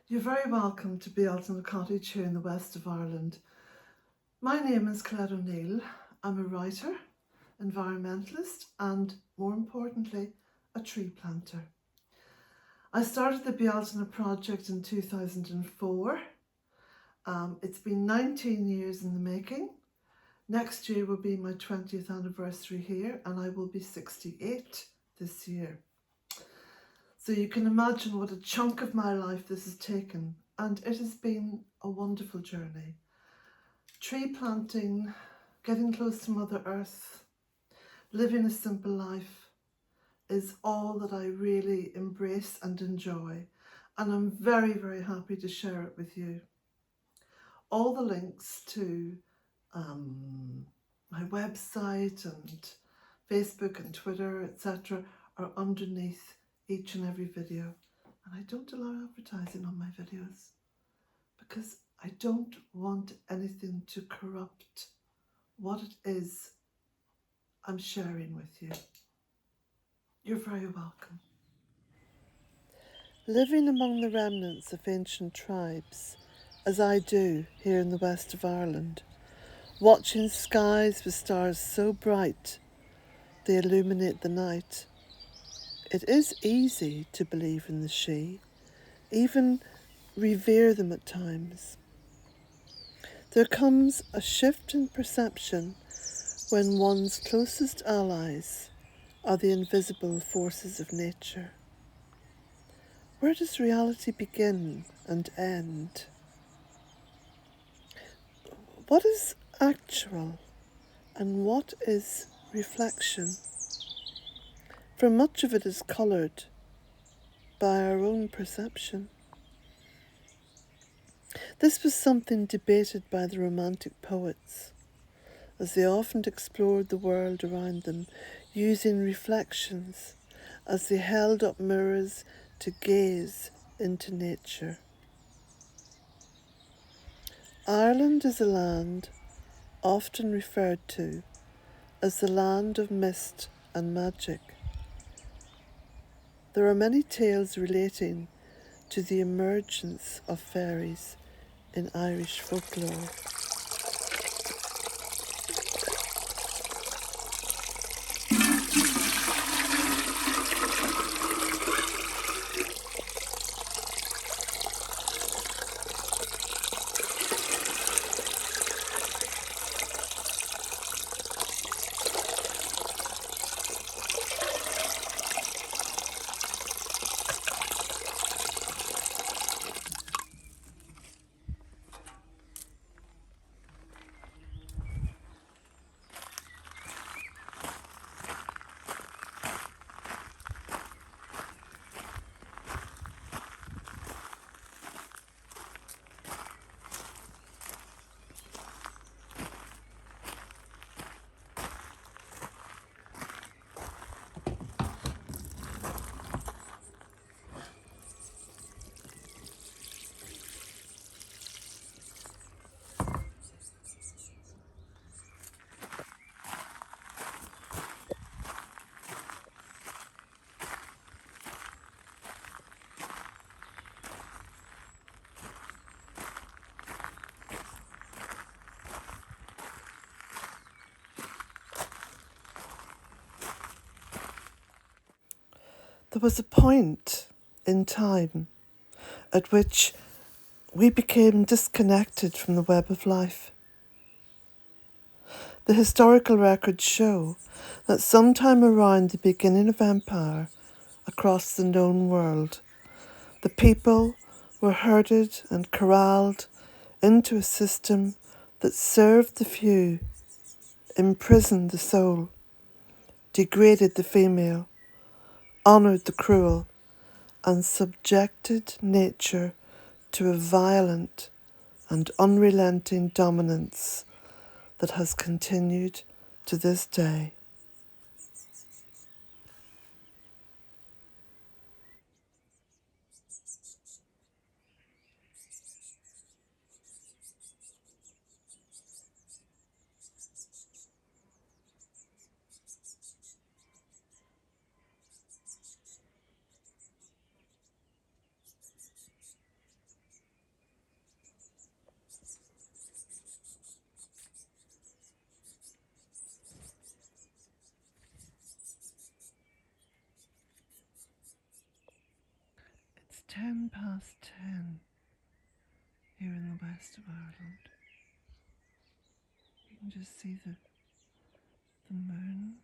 You're very welcome to Old Cottage here in the west of Ireland. My name is Colette O'Neill. I'm a writer, environmentalist and, more importantly, a tree planter. I started the Bealtaine project in 2004. It's been 19 years in the making. Next year will be my 20th anniversary here and I will be 68 this year. So you can imagine what a chunk of my life this has taken, and it has been a wonderful journey. Tree planting, getting close to Mother Earth, living a simple life is all that I really embrace and enjoy, and I'm very, very happy to share it with you. All the links to my website and Facebook and Twitter, etc. are underneath each and every video. And I don't allow advertising on my videos because I don't want anything to corrupt what it is I'm sharing with you. You're very welcome. Living among the remnants of ancient tribes, as I do here in the west of Ireland, watching skies with stars so bright they illuminate the night, it is easy to believe in the She, even revere them at times. There comes a shift in perception when one's closest allies are the invisible forces of nature. Where does reality begin and end? What is actual and what is reflection? For much of it is coloured by our own perception. This was something debated by the Romantic poets, as they often explored the world around them, using reflections as they held up mirrors to gaze into nature. Ireland is a land often referred to as the land of mist and magic. There are many tales relating to the emergence of fairies in Irish folklore. There was a point in time at which we became disconnected from the web of life. The historical records show that sometime around the beginning of empire across the known world, the people were herded and corralled into a system that served the few, imprisoned the soul, degraded the female, honoured the cruel, and subjected nature to a violent and unrelenting dominance that has continued to this day. 10:10 here in the west of Ireland. You can just see the moon.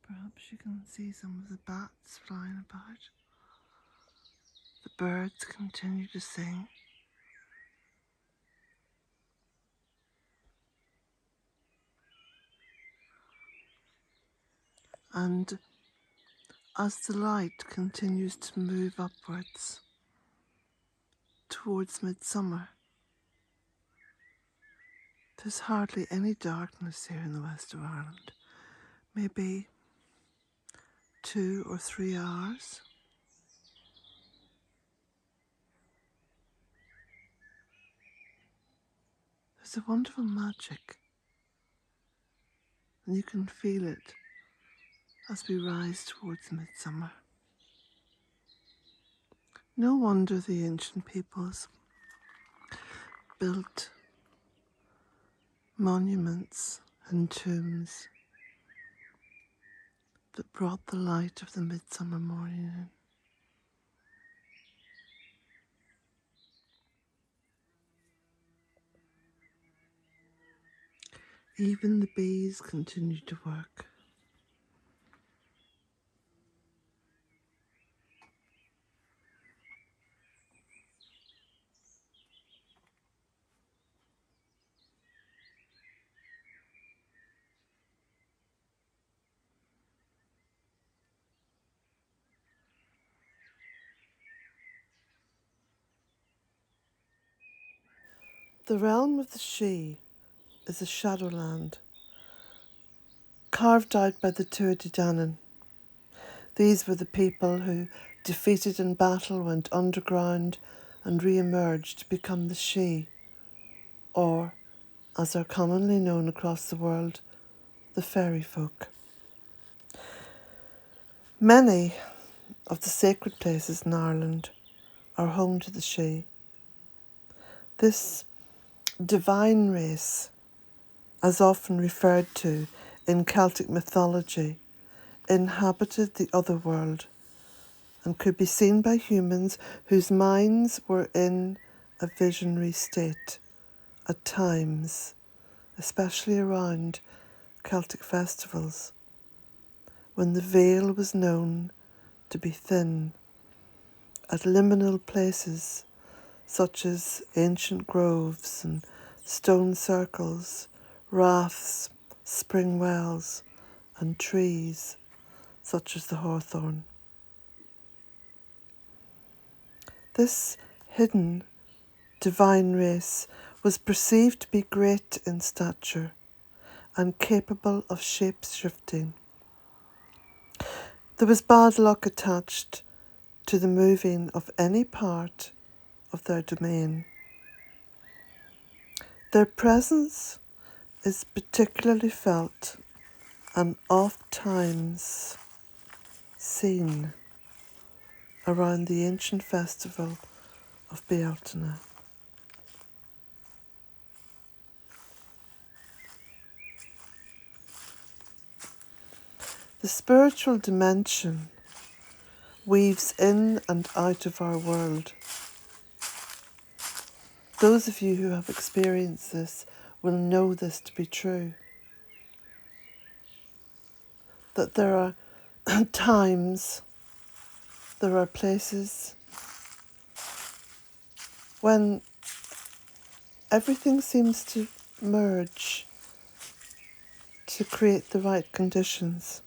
Perhaps you can see some of the bats flying about. The birds continue to sing. And as the light continues to move upwards towards midsummer, there's hardly any darkness here in the west of Ireland. Maybe 2 or 3 hours. There's a wonderful magic, and you can feel it as we rise towards midsummer. No wonder the ancient peoples built monuments and tombs that brought the light of the midsummer morning in. Even the bees continue to work. The realm of the Sidhe is a shadowland carved out by the Tuatha De Danann. These were the people who, defeated in battle, went underground and re-emerged to become the Sidhe, or, as are commonly known across the world, the fairy folk. Many of the sacred places in Ireland are home to the Sidhe. This divine race, as often referred to in Celtic mythology, inhabited the Otherworld and could be seen by humans whose minds were in a visionary state at times, especially around Celtic festivals, when the veil was known to be thin, at liminal places such as ancient groves and stone circles, raths, spring wells, and trees such as the hawthorn. This hidden divine race was perceived to be great in stature and capable of shape-shifting. There was bad luck attached to the moving of any part of their domain. Their presence is particularly felt and oft times seen around the ancient festival of Bealtaine. The spiritual dimension weaves in and out of our world. Those of you who have experienced this will know this to be true. That there are times, there are places when everything seems to merge to create the right conditions.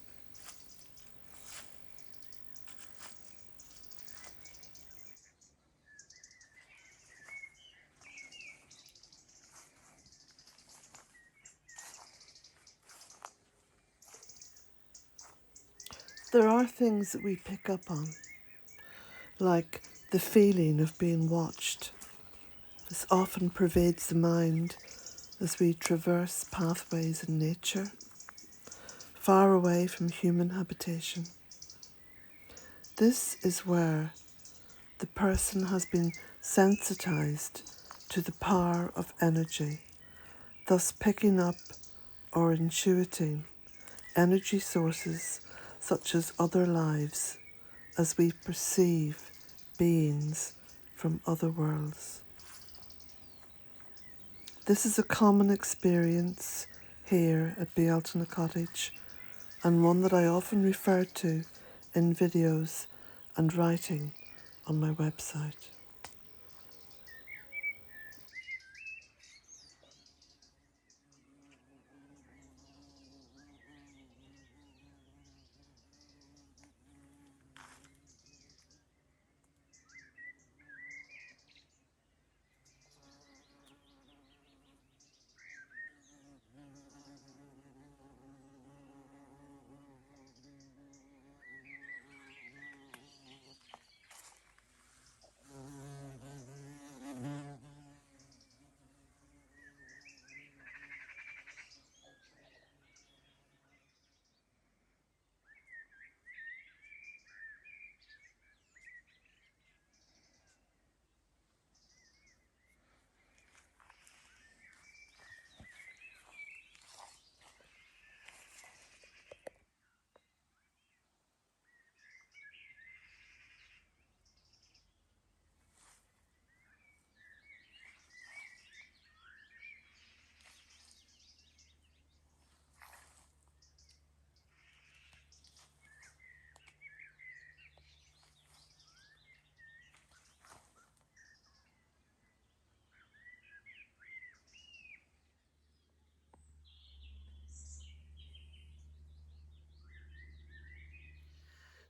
There are things that we pick up on, like the feeling of being watched. This often pervades the mind as we traverse pathways in nature, far away from human habitation. This is where the person has been sensitized to the power of energy, thus picking up or intuiting energy sources such as other lives as we perceive beings from other worlds. This is a common experience here at NO Cottage, and one that I often refer to in videos and writing on my website.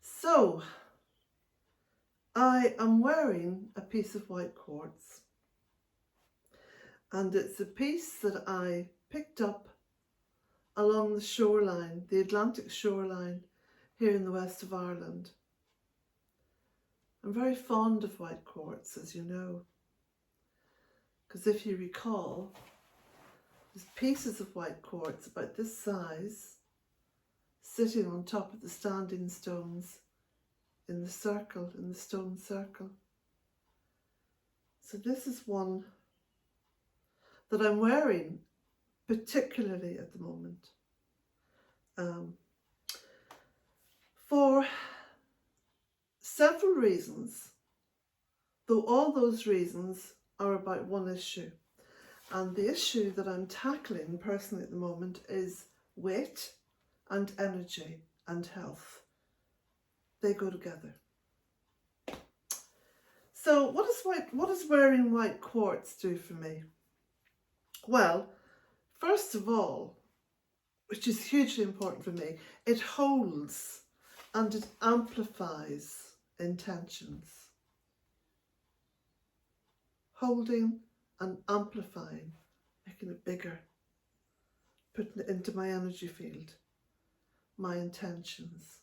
So, I am wearing a piece of white quartz, and it's a piece that I picked up along the shoreline, the Atlantic shoreline here in the west of Ireland. I'm very fond of white quartz, as you know, because if you recall, there's pieces of white quartz about this size sitting on top of the standing stones in the circle, in the stone circle. So this is one that I'm wearing particularly at the moment, for several reasons, though all those reasons are about one issue. And the issue that I'm tackling personally at the moment is weight and energy and health. They go together. So what does wearing white quartz do for me? Well, first of all, which is hugely important for me, it holds and it amplifies intentions. Holding and amplifying, making it bigger, putting it into my energy field, my intentions.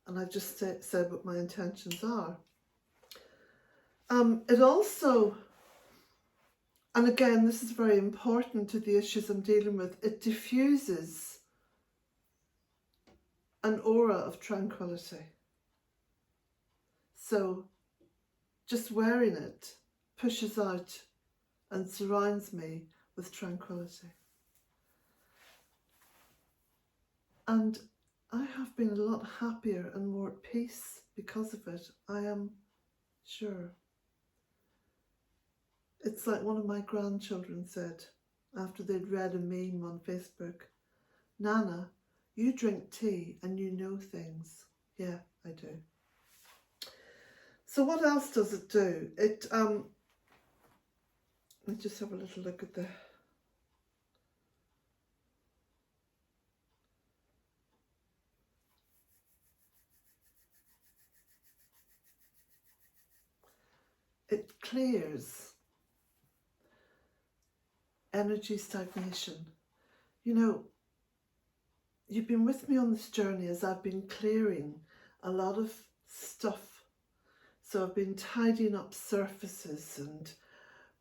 And I've just said what my intentions are. It also, and again, this is very important to the issues I'm dealing with, it diffuses an aura of tranquility. So just wearing it pushes out and surrounds me with tranquility. And I have been a lot happier and more at peace because of it, I am sure. It's like one of my grandchildren said after they'd read a meme on Facebook, "Nana, you drink tea and you know things." Yeah, I do. So what else does it do? Let's just have a little look at the it clears energy stagnation. You know, you've been with me on this journey as I've been clearing a lot of stuff. So I've been tidying up surfaces and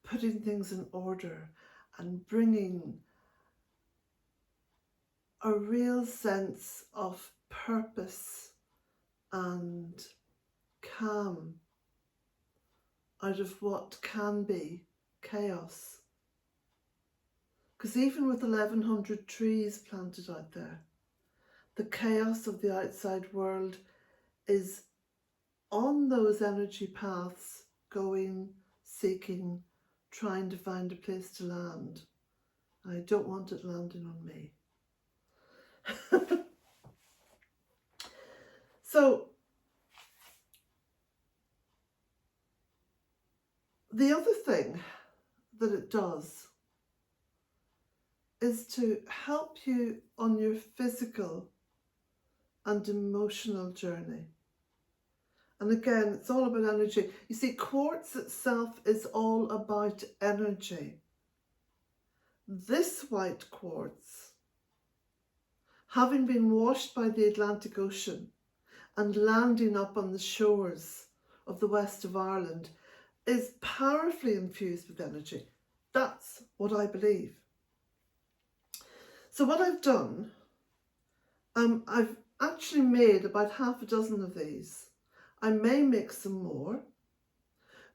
putting things in order and bringing a real sense of purpose and calm out of what can be chaos. Because even with 1,100 trees planted out there, the chaos of the outside world is on those energy paths, going, seeking, trying to find a place to land. I don't want it landing on me. So the other thing that it does is to help you on your physical and emotional journey. And again, it's all about energy. You see, quartz itself is all about energy. This white quartz, having been washed by the Atlantic Ocean and landing up on the shores of the west of Ireland, is powerfully infused with energy. That's what I believe. So what I've done, I've actually made about half a dozen of these. I may make some more,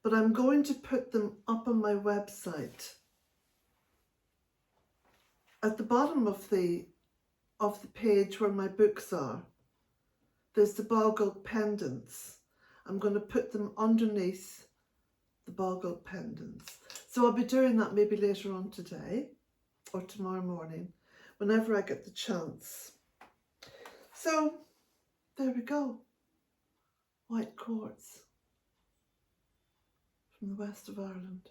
but I'm going to put them up on my website. At the bottom of the page where my books are, there's the boggle pendants. I'm going to put them underneath the boggle pendants. So I'll be doing that maybe later on today or tomorrow morning, whenever I get the chance. So there we go. White quartz from the west of Ireland.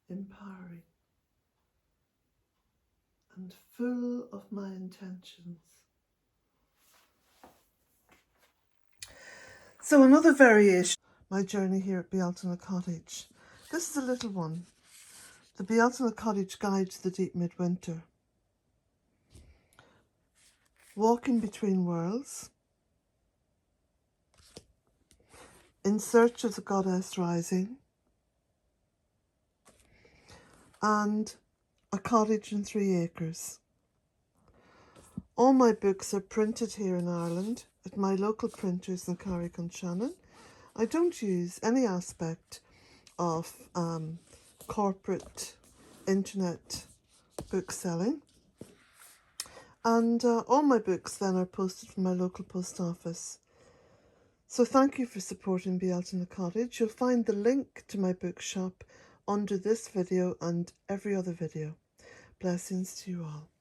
Calming, empowering, and full of my intentions. So another variation, my journey here at Bealtaine Cottage. This is a little one. The Bealtaine Cottage Guide to the Deep Midwinter. Walking between worlds, in search of the goddess rising, and a cottage in 3 acres. All my books are printed here in Ireland at my local printers in Carrick-on-Shannon. I don't use any aspect of corporate internet book selling. And all my books then are posted from my local post office. So thank you for supporting Bealtaine Cottage. You'll find the link to my bookshop under this video and every other video. Blessings to you all.